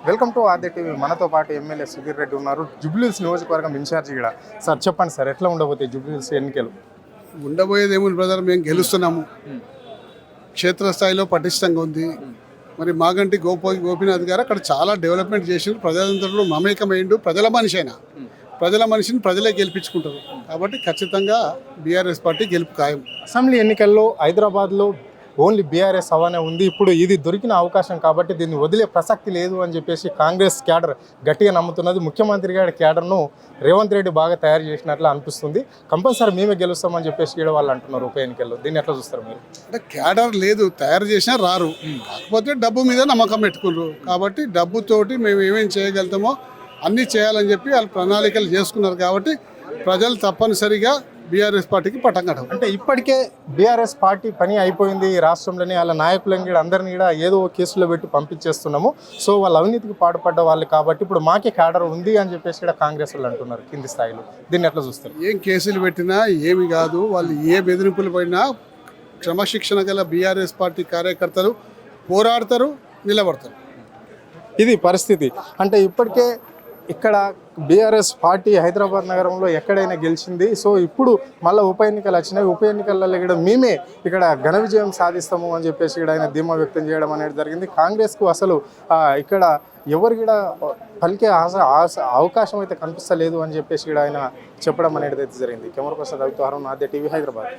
Welcome to ఆర్దే TV. మనతో పాటు MLA Sudheer Reddy ఉన్నారు, జూబ్లీహిల్స్ నియోజకవర్గం ఇన్ఛార్జ్ కూడా. సార్ చెప్పండి సార్, ఎట్లా ఉండబోతాయి జూబ్లీహిల్స్ ఎన్నికలు? ఉండబోయేది ఏముంది బ్రదర్, మేము గెలుస్తున్నాము. క్షేత్రస్థాయిలో పటిష్టంగా ఉంది. మరి మాగంటి గోపీనాథ్ గారు అక్కడ చాలా డెవలప్మెంట్ చేసి ప్రజలందరిలో మమేకమైండు. ప్రజల మనిషి అయినా ప్రజల మనిషిని ప్రజలే గెలిపించుకుంటారు కాబట్టి ఖచ్చితంగా బీఆర్ఎస్ పార్టీ గెలుపు ఖాయం. అసెంబ్లీ ఎన్నికల్లో హైదరాబాద్లో ఓన్లీ బీఆర్ఎస్ హవానే ఉంది. ఇప్పుడు ఇది దొరికిన అవకాశం కాబట్టి దీన్ని వదిలే ప్రసక్తి లేదు అని చెప్పేసి కాంగ్రెస్ క్యాడర్ గట్టిగా నమ్ముతున్నది. ముఖ్యమంత్రి గారి క్యాడర్ను రేవంత్ రెడ్డి బాగా తయారు చేసినట్లు అనిపిస్తుంది. కంపల్సరీ మేమే గెలుస్తామని చెప్పేసి కూడా వాళ్ళు అంటున్నారు ఉప ఎన్నికల్లో. దీన్ని ఎట్లా చూస్తారు మీరు? అంటే క్యాడర్ లేదు, తయారు చేసినా రారు. కాకపోతే డబ్బు మీద నమ్మకం పెట్టుకున్నారు కాబట్టి డబ్బుతోటి మేము ఏమేం చేయగలుగుతామో అన్నీ చేయాలని చెప్పి వాళ్ళు ప్రణాళికలు చేసుకున్నారు కాబట్టి ప్రజలు తప్పనిసరిగా బీఆర్ఎస్ పార్టీకి పట్టం కట్టం. అంటే ఇప్పటికే బీఆర్ఎస్ పార్టీ పని అయిపోయింది రాష్ట్రంలోనే. వాళ్ళ నాయకులను కూడా అందరినీ కూడా ఏదో కేసులో పెట్టి పంపించేస్తున్నాము. సో వాళ్ళు అవినీతికి పాటుపడ్డ వాళ్ళు కాబట్టి ఇప్పుడు మాకే క్యాడర్ ఉంది అని చెప్పేసి కూడా కాంగ్రెస్ వాళ్ళు అంటున్నారు కింది స్థాయిలో. దీన్ని ఎట్లా చూస్తారు? ఏం కేసులు పెట్టినా ఏమి కాదు, వాళ్ళు ఏ బెదిరింపులు పడినా క్రమశిక్షణ గల బీఆర్ఎస్ పార్టీ కార్యకర్తలు పోరాడతారు, నిలబడతారు. ఇది పరిస్థితి. అంటే ఇప్పటికే ఇక్కడ బీఆర్ఎస్ పార్టీ హైదరాబాద్ నగరంలో ఎక్కడైనా గెలిచింది. సో ఇప్పుడు మళ్ళీ ఉప ఎన్నికలు వచ్చినాయి. ఉప ఎన్నికలలో కూడా మేమే ఇక్కడ ఘన విజయం సాధిస్తాము అని చెప్పేసి ఇక్కడ ఆయన ధీమా వ్యక్తం చేయడం అనేది జరిగింది. కాంగ్రెస్కు అసలు ఇక్కడ ఎవరు కూడా పలికే అవకాశం అయితే కనిపిస్తలేదు అని చెప్పేసి ఇక్కడ ఆయన చెప్పడం అనేది అయితే జరిగింది. కెమెరా పర్సన్ రవితో హరుణ్, ఆర్దే టీవీ, హైదరాబాద్.